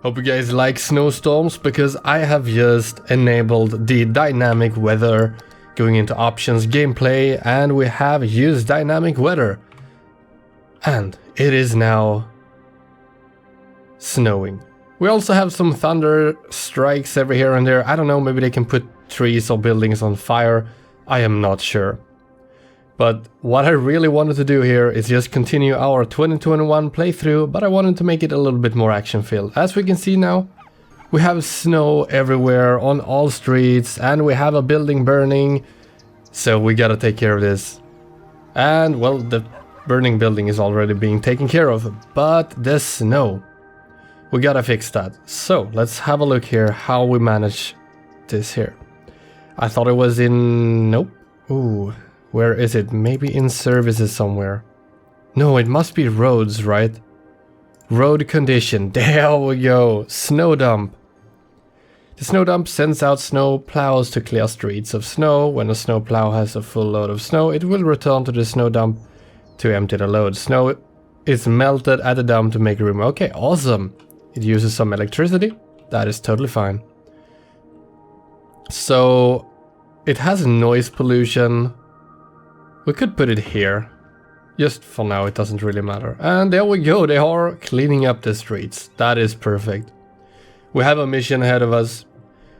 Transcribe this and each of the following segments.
Hope you guys like snowstorms, because I have just enabled the dynamic weather, going into options, gameplay, and we have used dynamic weather. And it is now snowing. We also have some thunder strikes every here and there. I don't know, maybe they can put trees or buildings on fire. I am not sure. But what I really wanted to do here is just continue our 2021 playthrough, but I wanted to make it a little bit more action-filled. As we can see now, we have snow everywhere on all streets, and we have a building burning, so we gotta take care of this. And, well, the burning building is already being taken care of, but the snow, we gotta fix that. So, let's have a look here how we manage this here. I thought it was in... nope. Ooh. Where is it? Maybe in services somewhere. No, it must be roads, right? Road condition. There we go. Snow dump. The snow dump sends out snow plows to clear streets of snow. When a snow plow has a full load of snow, it will return to the snow dump to empty the load. Snow is melted at the dump to make room. Okay, awesome. It uses some electricity. That is totally fine. So, it has noise pollution. We could put it here. Just for now, it doesn't really matter. And there we go, they are cleaning up the streets. That is perfect. We have a mission ahead of us.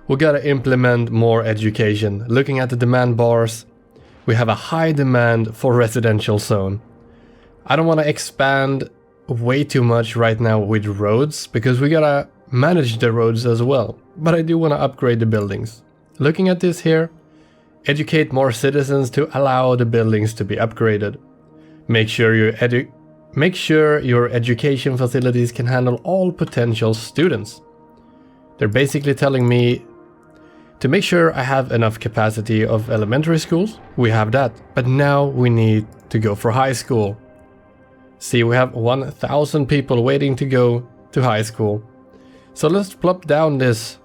We gotta implement more education. Looking at the demand bars, we have a high demand for residential zone. I don't want to expand way too much right now with roads, because we gotta manage the roads as well. But I do want to upgrade the buildings. Looking at this here, educate more citizens to allow the buildings to be upgraded. Make sure your education facilities can handle all potential students. They're basically telling me to make sure I have enough capacity of elementary schools. We have that, but now we need to go for high school. See, we have 1,000 people waiting to go to high school. So let's plop down this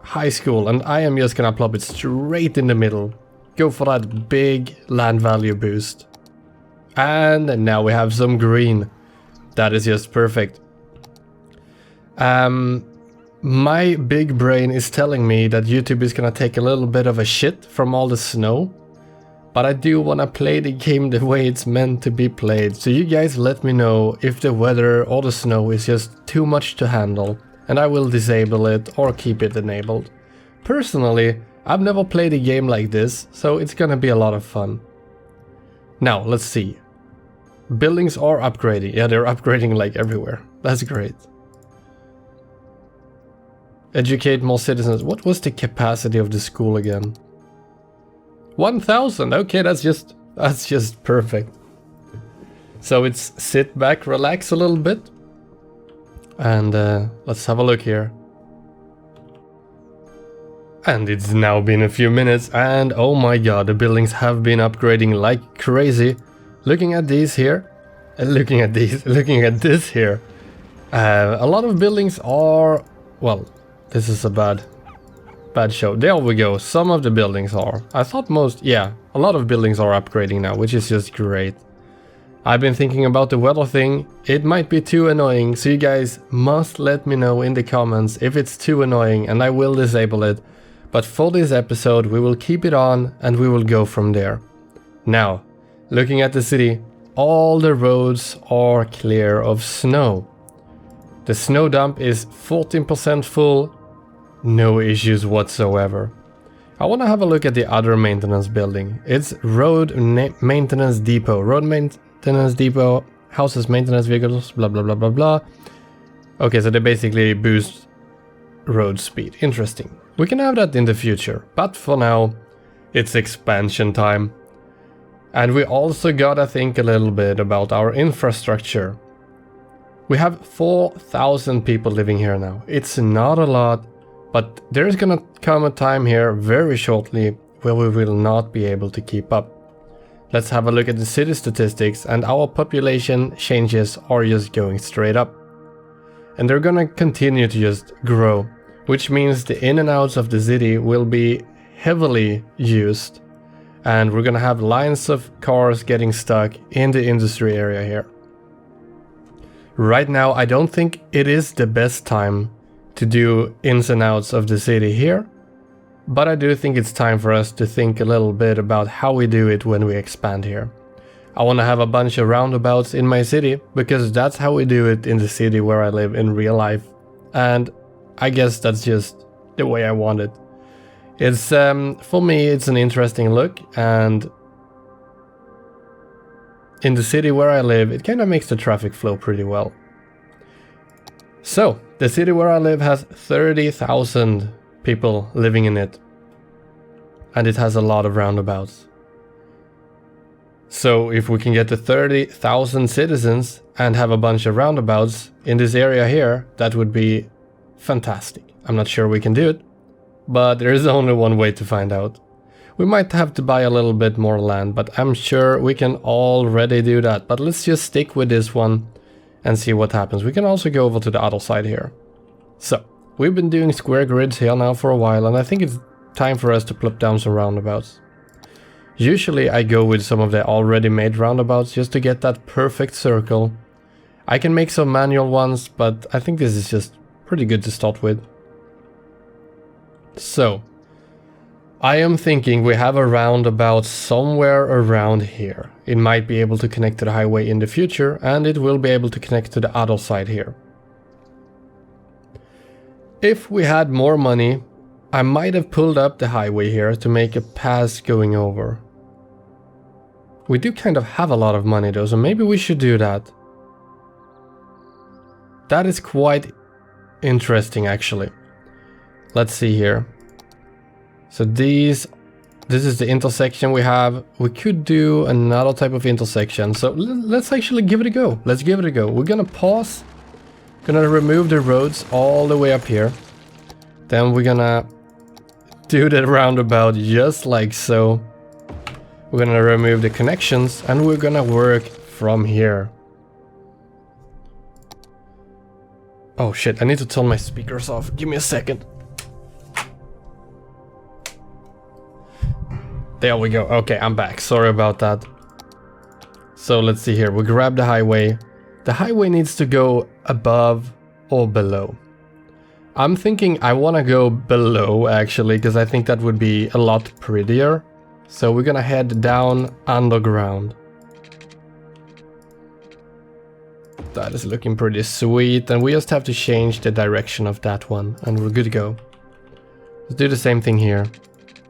high school, and I am just gonna plop it straight in the middle. Go for that big land value boost. And now we have some green. That is just perfect. My big brain is telling me that YouTube is gonna take a little bit of a shit from all the snow, but I do wanna play the game the way it's meant to be played. So you guys let me know if the weather or the snow is just too much to handle, and I will disable it or keep it enabled. Personally, I've never played a game like this, so it's gonna be a lot of fun. Now, let's see. Buildings are upgrading. Yeah, they're upgrading like everywhere. That's great. Educate more citizens. What was the capacity of the school again? 1,000. Okay, that's just perfect. So it's sit back, relax a little bit. And let's have a look here. And it's now been a few minutes, and oh my god, the buildings have been upgrading like crazy. Looking at these here, looking at this here. A lot of buildings are, well, this is a bad show. There we go, some of the buildings are. I thought most, yeah, a lot of buildings are upgrading now, which is just great. I've been thinking about the weather thing. It might be too annoying, so you guys must let me know in the comments if it's too annoying, and I will disable it. But for this episode, we will keep it on and we will go from there. Now, looking at the city, all the roads are clear of snow. The snow dump is 14% full, no issues whatsoever. I want to have a look at the other maintenance building. It's road maintenance depot. Road maintenance depot, houses maintenance vehicles, blah blah blah blah blah. Okay, so they basically boost road speed. Interesting. We can have that in the future, but for now, it's expansion time. And we also gotta think a little bit about our infrastructure. We have 4,000 people living here now. It's not a lot, but there's gonna come a time here very shortly where we will not be able to keep up. Let's have a look at the city statistics, and our population changes are just going straight up. And they're gonna continue to just grow, which means the in and outs of the city will be heavily used, and we're gonna have lines of cars getting stuck in the industry area here. Right now, I don't think it is the best time to do ins and outs of the city here. But I do think it's time for us to think a little bit about how we do it when we expand here. I want to have a bunch of roundabouts in my city, because that's how we do it in the city where I live in real life. And I guess that's just the way I want it. It's, for me, it's an interesting look, and in the city where I live, it kind of makes the traffic flow pretty well. So, the city where I live has 30,000 people living in it, and it has a lot of roundabouts. So if we can get to 30,000 citizens and have a bunch of roundabouts in this area here, that would be fantastic. I'm not sure we can do it, but there is only one way to find out. We might have to buy a little bit more land, but I'm sure we can already do that. But let's just stick with this one and see what happens. We can also go over to the other side here. So, we've been doing square grids here now for a while, and I think it's time for us to plop down some roundabouts. Usually I go with some of the already made roundabouts just to get that perfect circle. I can make some manual ones, but I think this is just pretty good to start with. So, I am thinking we have a roundabout somewhere around here. It might be able to connect to the highway in the future, and it will be able to connect to the other side here. If we had more money, I might have pulled up the highway here to make a pass going over. We do kind of have a lot of money though, so maybe we should do that. That is quite interesting actually. Let's see here. So this is the intersection we have. We could do another type of intersection. So let's actually give it a go. Let's give it a go. We're gonna pause. Gonna remove the roads all the way up here. Then we're gonna do the roundabout just like so. We're gonna remove the connections and we're gonna work from here. Oh shit, I need to turn my speakers off. Give me a second. There we go. Okay, I'm back. Sorry about that. So let's see here. We grab the highway. The highway needs to go above or below. I'm thinking I want to go below actually, because I think that would be a lot prettier. So we're gonna head down underground. That is looking pretty sweet, and we just have to change the direction of that one and we're good to go. Let's do the same thing here.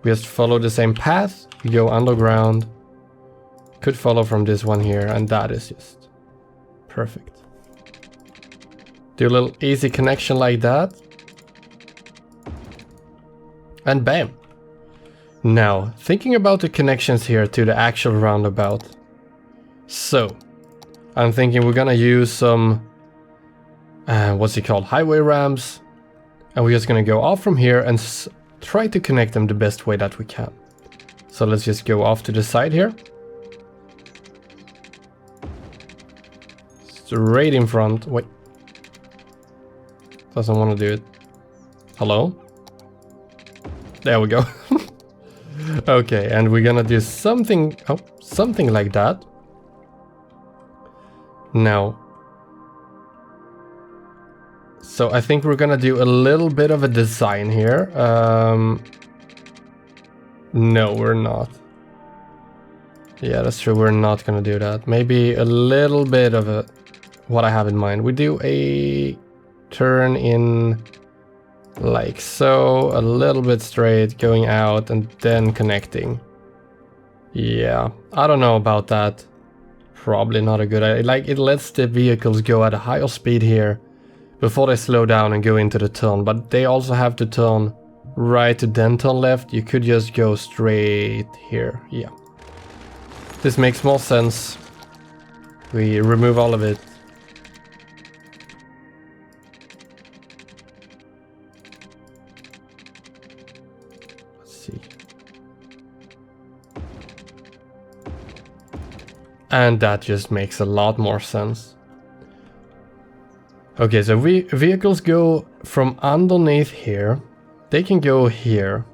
We just follow the same path, we go underground. Could follow from this one here, and that is just perfect. Do a little easy connection like that. And bam! Now, thinking about the connections here to the actual roundabout. So, I'm thinking we're gonna use some, what's it called, highway ramps. And we're just gonna go off from here and try to connect them the best way that we can. So let's just go off to the side here. Straight in front. Wait. Doesn't want to do it. Hello? There we go. Okay, and we're gonna do something, something like that. Now. So I think we're gonna do a little bit of a design here. No, we're not. Yeah, that's true. We're not gonna do that. Maybe a little bit of what I have in mind. We do a turn in like so, a little bit straight, going out and then connecting. Yeah, I don't know about that. Probably not a good idea. Like, it lets the vehicles go at a higher speed here before they slow down and go into the turn, but they also have to turn right to then turn left. You could just go straight here. Yeah, this makes more sense. We remove all of it. Let's see. And that just makes a lot more sense. Okay, so vehicles go from underneath here. They can go here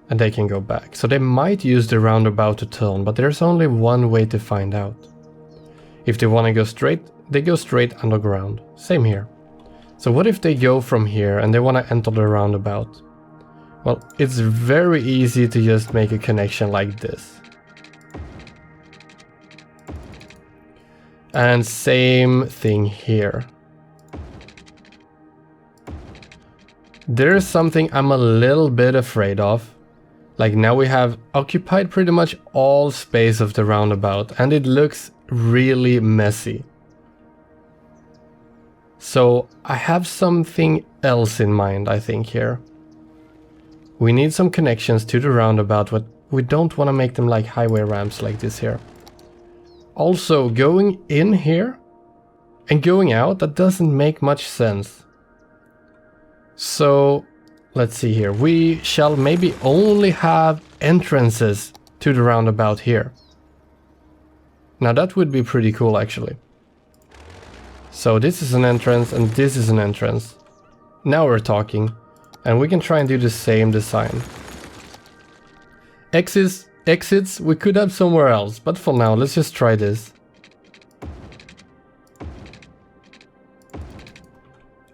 and they can go back. So they might use the roundabout to turn, but there's only one way to find out. If they want to go straight, they go straight underground. Same here. So what if they go from here and they want to enter the roundabout? Well, it's very easy to just make a connection like this. And same thing here. There's something I'm a little bit afraid of. Like now we have occupied pretty much all space of the roundabout and it looks really messy. So I have something else in mind, I think, here. We need some connections to the roundabout, but we don't want to make them like highway ramps like this here. Also, going in here and going out, that doesn't make much sense. So, let's see here. We shall maybe only have entrances to the roundabout here. Now that would be pretty cool, actually. So this is an entrance and this is an entrance. Now we're talking. And we can try and do the same design. Exits we could have somewhere else, but for now let's just try this.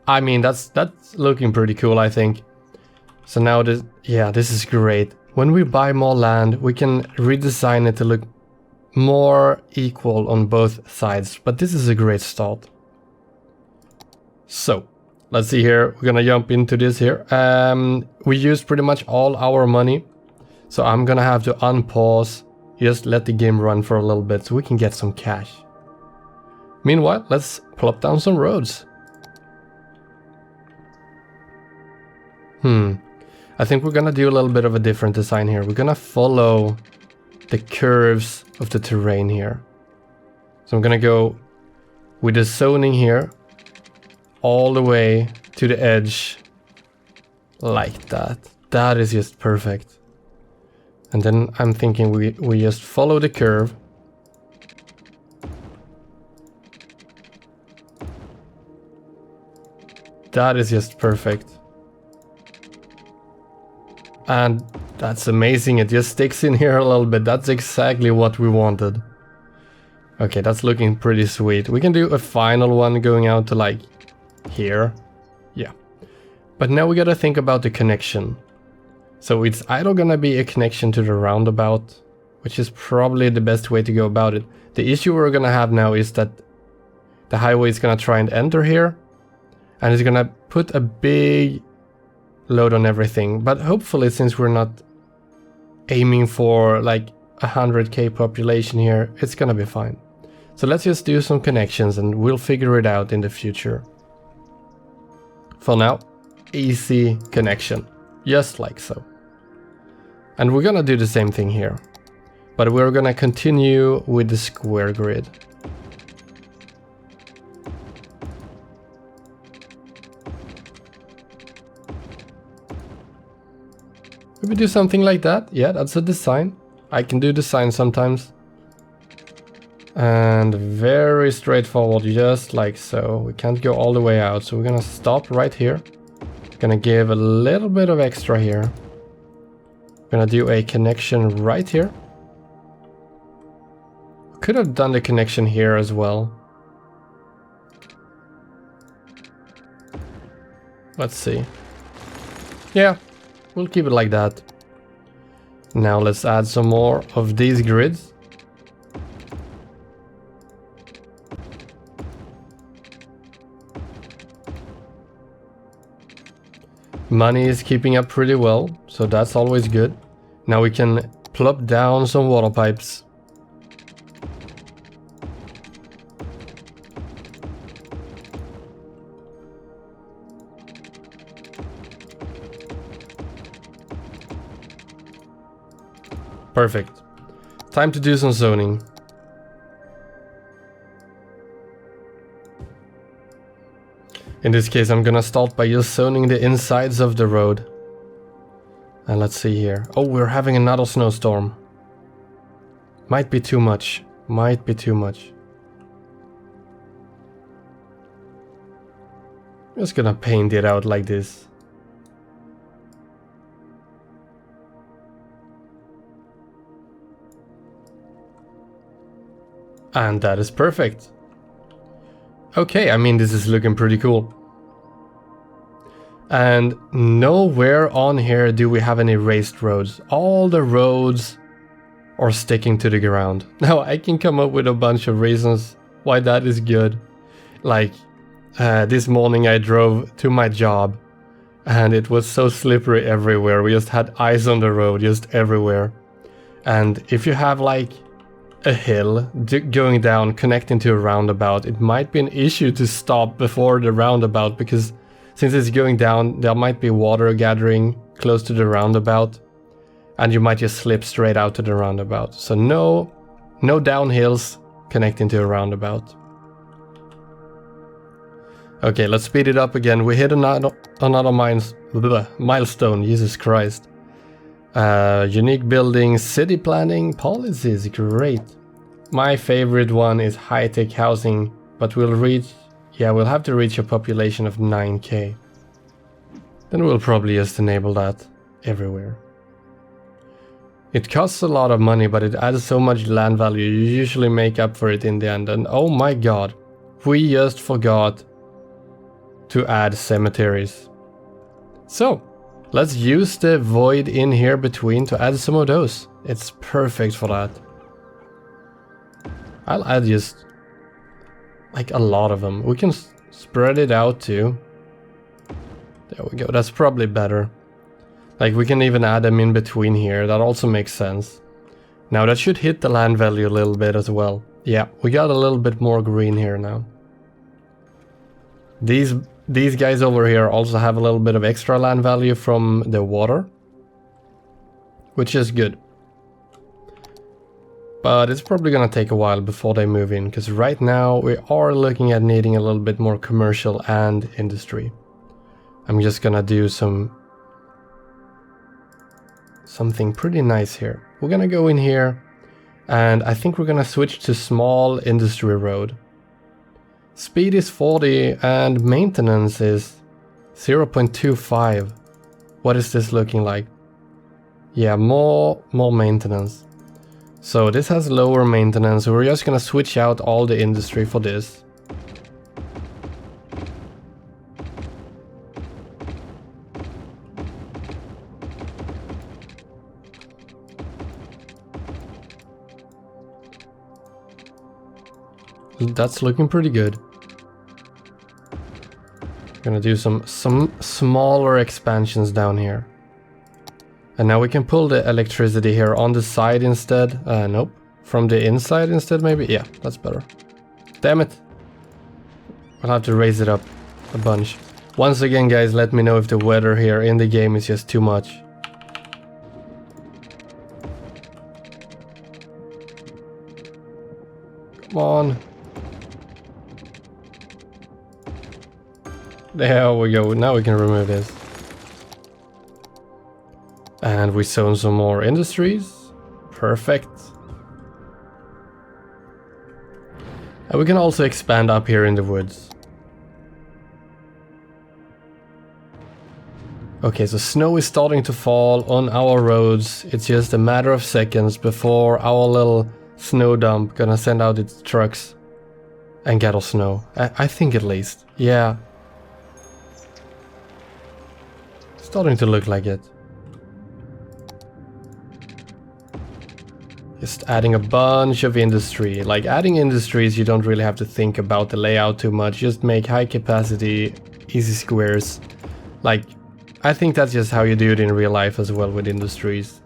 I mean that's looking pretty cool, I think. So now this is great. When we buy more land, we can redesign it to look more equal on both sides, but this is a great start. So let's see here, we're gonna jump into this here. We used pretty much all our money, so I'm gonna have to unpause, just let the game run for a little bit so we can get some cash. Meanwhile, let's plop down some roads. I think we're gonna do a little bit of a different design here. We're gonna follow the curves of the terrain here. So I'm gonna go with the zoning here all the way to the edge like that. That is just perfect. And then I'm thinking we just follow the curve. That is just perfect. And that's amazing, it just sticks in here a little bit. That's exactly what we wanted. Okay, that's looking pretty sweet. We can do a final one going out to like here. Yeah. But now we gotta think about the connection. So it's either gonna be a connection to the roundabout, which is probably the best way to go about it. The issue we're gonna have now is that the highway is gonna try and enter here, and it's gonna put a big load on everything. But hopefully, since we're not aiming for like 100k population here, it's gonna be fine. So let's just do some connections and we'll figure it out in the future. For now, easy connection, just like so. And we're gonna do the same thing here, but we're gonna continue with the square grid. Could we do something like that? Yeah, that's a design. I can do design sometimes. And very straightforward, just like so. We can't go all the way out, so we're gonna stop right here. Gonna give a little bit of extra here. Gonna do a connection right here. Could have done the connection here as well. Let's see. Yeah, we'll keep it like that. Now let's add some more of these grids. Money is keeping up pretty well, so that's always good. Now we can plop down some water pipes. Perfect. Time to do some zoning. In this case, I'm gonna start by just zoning the insides of the road. And let's see here. Oh, we're having another snowstorm. Might be too much. Might be too much. Just gonna paint it out like this. And that is perfect. Okay, I mean, this is looking pretty cool. And nowhere on here do we have any raised roads. All the roads are sticking to the ground. Now I can come up with a bunch of reasons why that is good. Like this morning I drove to my job and it was so slippery everywhere. We just had ice on the road just everywhere. And if you have like a hill going down connecting to a roundabout, it might be an issue to stop before the roundabout, because since it's going down there might be water gathering close to the roundabout and you might just slip straight out to the roundabout. So no downhills connecting to a roundabout. Okay, let's speed it up again. We hit another milestone, Jesus Christ. Unique buildings, city planning, policies, great. My favorite one is high-tech housing, but we'll have to reach a population of 9k. Then we'll probably just enable that everywhere. It costs a lot of money, but it adds so much land value, you usually make up for it in the end. And oh my god, we just forgot to add cemeteries. So, let's use the void in here between to add some of those. It's perfect for that. I'll add just like a lot of them. We can spread it out too. There we go, that's probably better. Like we can even add them in between here, that also makes sense. Now that should hit the land value a little bit as well. Yeah, we got a little bit more green here now. These guys over here also have a little bit of extra land value from the water, which is good. But it's probably gonna take a while before they move in, because right now we are looking at needing a little bit more commercial and industry. I'm just gonna do something pretty nice here. We're gonna go in here and I think we're gonna switch to small industry road. Speed is 40 and maintenance is 0.25. What is this looking like? Yeah, more maintenance. So this has lower maintenance, so we're just gonna switch out all the industry for this. That's looking pretty good. Gonna do some smaller expansions down here. And now we can pull the electricity here on the side instead. Nope. From the inside instead maybe? Yeah, that's better. Damn it. I'll have to raise it up a bunch. Once again guys, let me know if the weather here in the game is just too much. Come on. There we go, now we can remove this. And we zone some more industries. Perfect. And we can also expand up here in the woods. Okay, so snow is starting to fall on our roads. It's just a matter of seconds before our little snow dump gonna send out its trucks and get us snow. I think at least. Yeah. Starting to look like it. Just adding a bunch of industry. Like adding industries, you don't really have to think about the layout too much. Just make high capacity, easy squares. Like, I think that's just how you do it in real life as well with industries.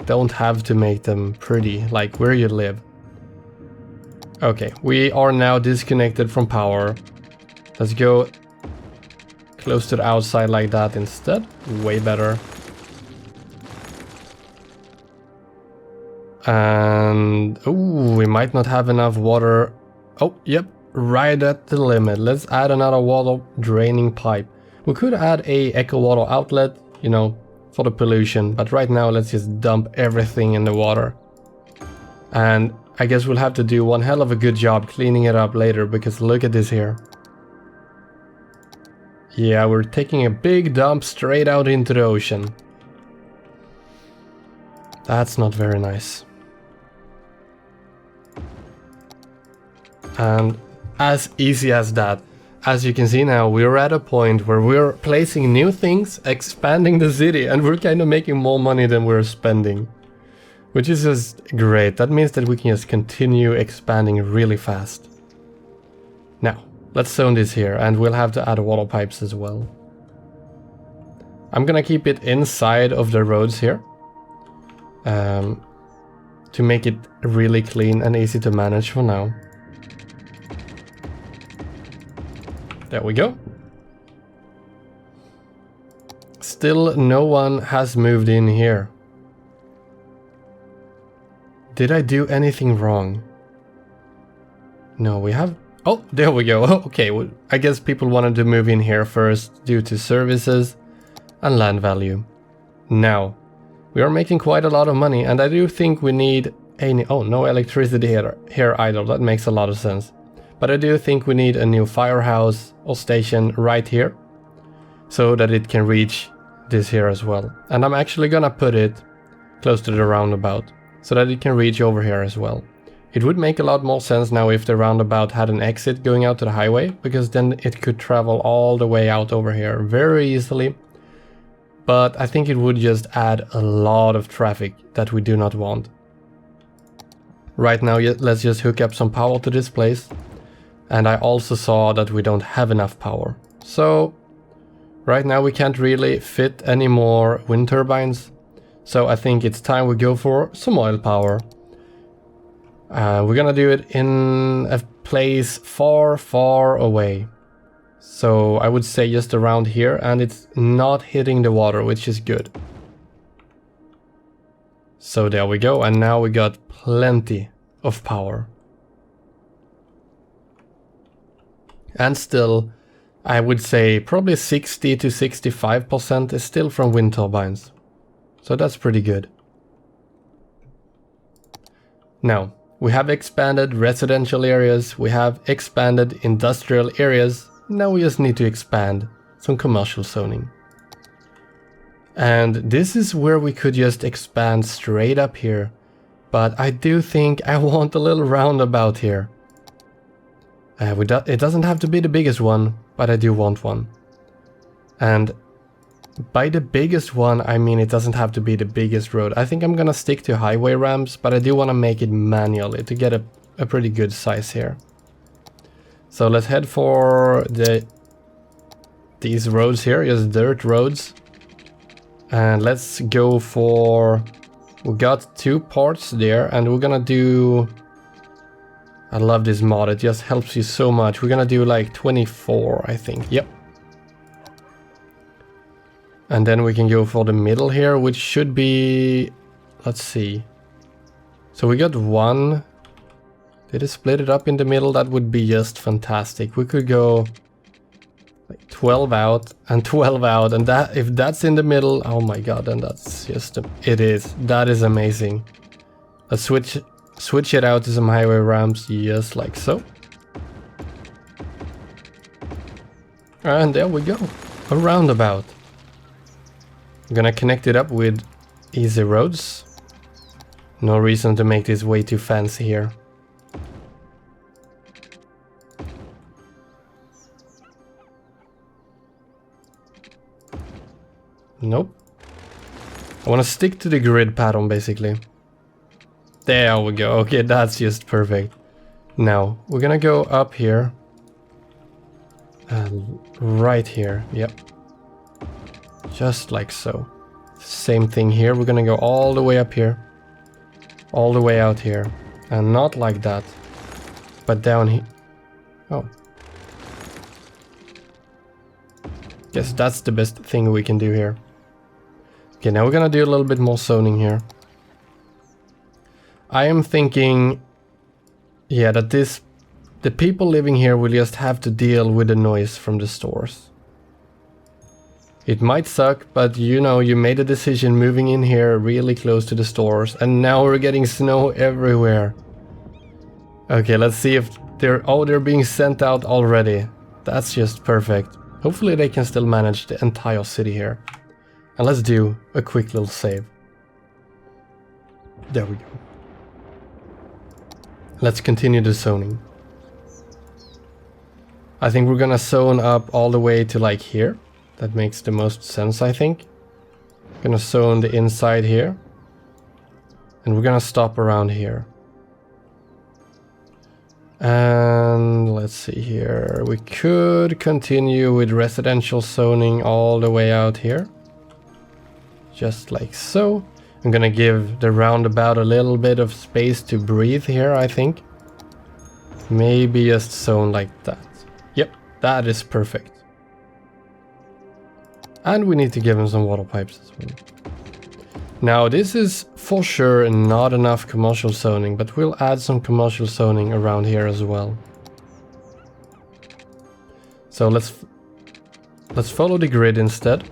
Don't have to make them pretty, like where you live. Okay, we are now disconnected from power. Let's go close to the outside like that instead. Way better. And ooh, we might not have enough water. Oh, yep, right at the limit. Let's add another water draining pipe. We could add a eco water outlet, you know, for the pollution, but right now let's just dump everything in the water. And I guess we'll have to do one hell of a good job cleaning it up later, because look at this here. Yeah, we're taking a big dump straight out into the ocean. That's not very nice. And as easy as that. as you can see now, we're at a point where we're placing new things, expanding the city, and we're kind of making more money than we're spending. Which is just great. That means that we can just continue expanding really fast. Now, let's zone this here, and we'll have to add water pipes as well. I'm gonna keep it inside of the roads here. To make it really clean and easy to manage for now. There we go. Still no one has moved in here. Did I do anything wrong? No, we have... Oh, there we go. Okay, well, I guess people wanted to move in here first due to services and land value. Now, we are making quite a lot of money, and I do think we need a... Oh, no electricity here either. That makes a lot of sense. But I do think we need a new firehouse or station right here, so that it can reach this here as well. And I'm actually gonna put it close to the roundabout, so that it can reach over here as well. It would make a lot more sense now if the roundabout had an exit going out to the highway, because then it could travel all the way out over here very easily. But I think it would just add a lot of traffic that we do not want. Right now, let's just hook up some power to this place. And I also saw that we don't have enough power. So right now we can't really fit any more wind turbines. So I think it's time we go for some oil power. We're gonna do it in a place far, far away. So I would say just around here, and it's not hitting the water, which is good. So there we go, and now we got plenty of power. And still, I would say probably 60 to 65% is still from wind turbines. So that's pretty good. Now, we have expanded residential areas, we have expanded industrial areas. Now we just need to expand some commercial zoning. And this is where we could just expand straight up here. But I do think I want a little roundabout here. It doesn't have to be the biggest one, but I do want one. And by the biggest one, I mean it doesn't have to be the biggest road. I think I'm gonna stick to highway ramps, but I do want to make it manually to get a pretty good size here. So let's head for these roads here, just dirt roads. And let's go for... We got 2 parts there, and we're gonna do... I love this mod, it just helps you so much. We're gonna do like 24, I think. Yep. And then we can go for the middle here, which should be... Let's see. So we got 1. Did it split it up in the middle? That would be just fantastic. We could go like 12 out and 12 out. And that, if that's in the middle, oh my god, then that's just... It is. That is amazing. Let's switch it out to some highway ramps, just like so. And there we go. A roundabout. I'm gonna connect it up with easy roads. No reason to make this way too fancy here. Nope. I want to stick to the grid pattern basically. There we go. Okay, that's just perfect. Now, we're gonna go up here. Right here. Yep. Just like so. Same thing here. We're gonna go all the way up here. All the way out here. And not like that. But down here. Oh. Guess that's the best thing we can do here. Okay, now we're gonna do a little bit more zoning here. I am thinking, yeah, that the people living here will just have to deal with the noise from the stores. It might suck, but you know, you made a decision moving in here really close to the stores, and now we're getting snow everywhere. Okay, let's see if they're being sent out already. That's just perfect. Hopefully they can still manage the entire city here. And let's do a quick little save. There we go. Let's continue the zoning. I think we're gonna zone up all the way to like here. That makes the most sense, I think. Gonna zone the inside here. And we're gonna stop around here. And let's see here. We could continue with residential zoning all the way out here. Just like so. I'm gonna give the roundabout a little bit of space to breathe here, I think. Maybe just zone like that. Yep, that is perfect. And we need to give him some water pipes as well. Now this is for sure not enough commercial zoning, but we'll add some commercial zoning around here as well. So let's follow the grid instead.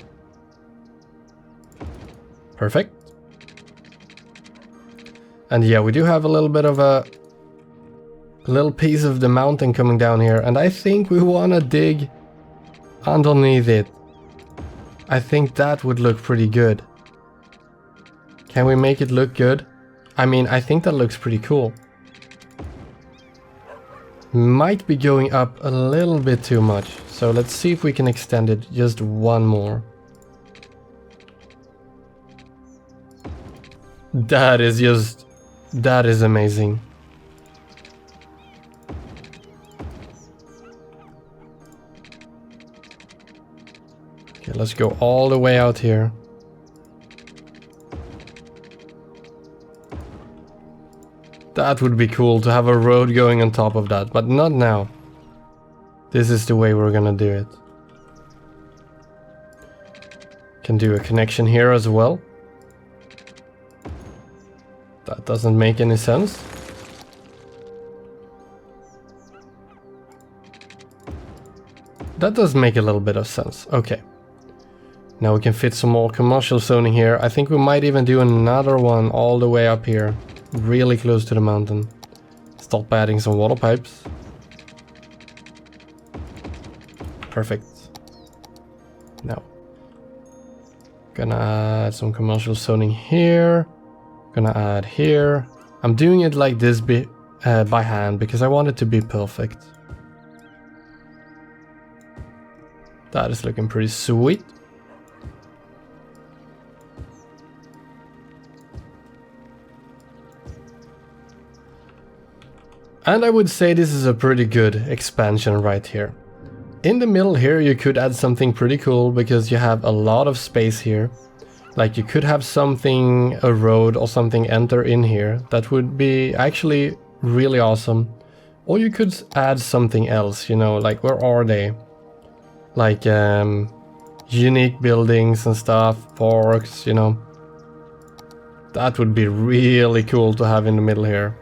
Perfect. And yeah, we do have a little bit of a little piece of the mountain coming down here, and I think we want to dig underneath it. I think that would look pretty good. Can we make it look good? I mean, I think that looks pretty cool. Might be going up a little bit too much, so let's see if we can extend it just one more. That is amazing. Okay, let's go all the way out here. That would be cool to have a road going on top of that, but not now. This is the way we're gonna do it. Can do a connection here as well. That doesn't make any sense. That does make a little bit of sense. Okay. Now we can fit some more commercial zoning here. I think we might even do another one all the way up here. Really close to the mountain. Start by adding some water pipes. Perfect. Now. Gonna add some commercial zoning here. Gonna add here. I'm doing it like this by hand because I want it to be perfect. That is looking pretty sweet. And I would say this is a pretty good expansion right here. In the middle here you could add something pretty cool because you have a lot of space here. Like you could have something, a road or something enter in here. That would be actually really awesome. Or you could add something else, you know, like where are they? Like unique buildings and stuff, parks, you know. That would be really cool to have in the middle here.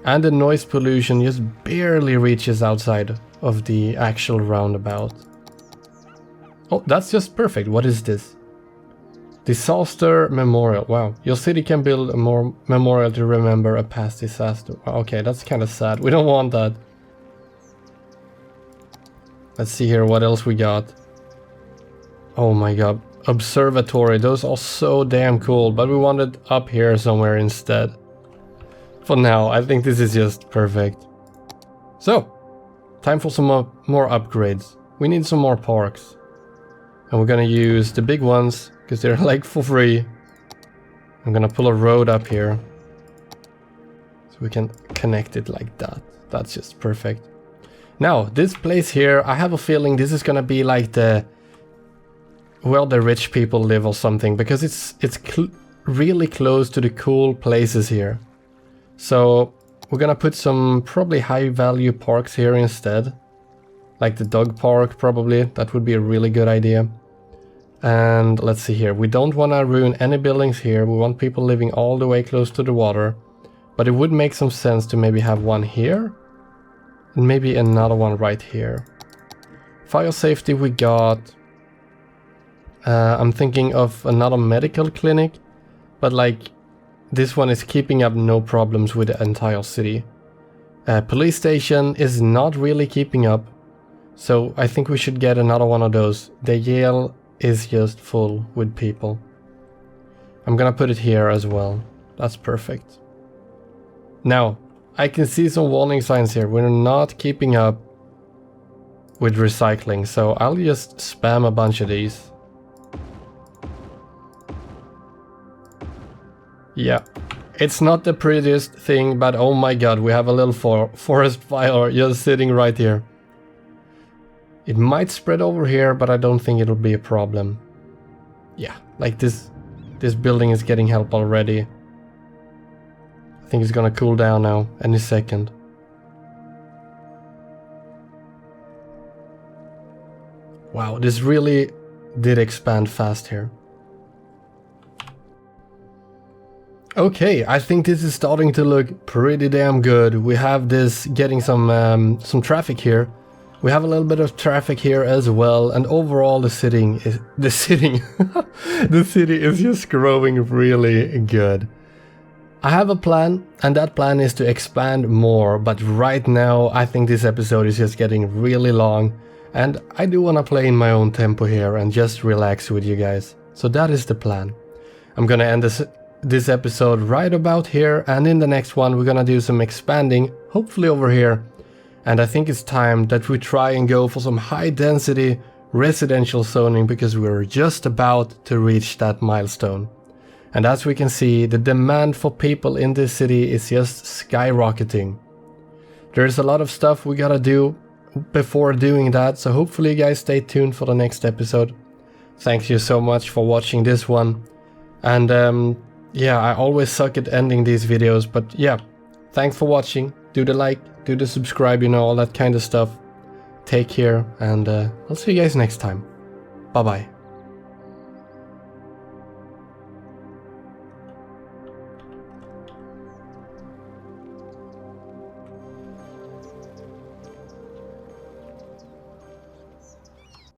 And the noise pollution just barely reaches outside of the actual roundabout. Oh, that's just perfect. What is this? Disaster Memorial. Wow. Your city can build a more memorial to remember a past disaster. Okay, that's kind of sad. We don't want that. Let's see here what else we got. Oh my god. Observatory. Those are so damn cool. But we want it up here somewhere instead. For now, I think this is just perfect. So, time for some more upgrades. We need some more parks. And we're gonna use the big ones, because they're like for free. I'm gonna pull a road up here. So we can connect it like that. That's just perfect. Now, this place here, I have a feeling this is gonna be like the... where the rich people live or something, because it's really close to the cool places here. So we're gonna put some probably high value parks here instead. Like the dog park probably, that would be a really good idea. And let's see here, we don't want to ruin any buildings here. We want people living all the way close to the water. But it would make some sense to maybe have one here. And maybe another one right here. Fire safety we got. I'm thinking of another medical clinic. But like... this one is keeping up no problems with the entire city. Police station is not really keeping up. So I think we should get another one of those. The Yale is just full with people. I'm gonna put it here as well. That's perfect. Now, I can see some warning signs here. We're not keeping up. with recycling, so I'll just spam a bunch of these. Yeah, it's not the prettiest thing, but oh my god, we have a little forest fire just sitting right here. It might spread over here, but I don't think it'll be a problem. Yeah, like this building is getting help already. I think it's gonna cool down now any second. Wow, this really did expand fast here. Okay, I think this is starting to look pretty damn good. We have this getting some traffic here. We have a little bit of traffic here as well, and overall the city is just growing really good. I have a plan, and that plan is to expand more, but right now I think this episode is just getting really long, and I do want to play in my own tempo here and just relax with you guys. So that is the plan. I'm gonna end this episode right about here, and in the next one we're gonna do some expanding, hopefully over here. And I think it's time that we try and go for some high density residential zoning, because we're just about to reach that milestone. And as we can see, the demand for people in this city is just skyrocketing. There's a lot of stuff we gotta do before doing that, so hopefully you guys stay tuned for the next episode. Thank you so much for watching this one. And yeah, I always suck at ending these videos, but yeah, thanks for watching. Do the like, do the subscribe, you know, all that kind of stuff. Take care, and I'll see you guys next time. Bye bye.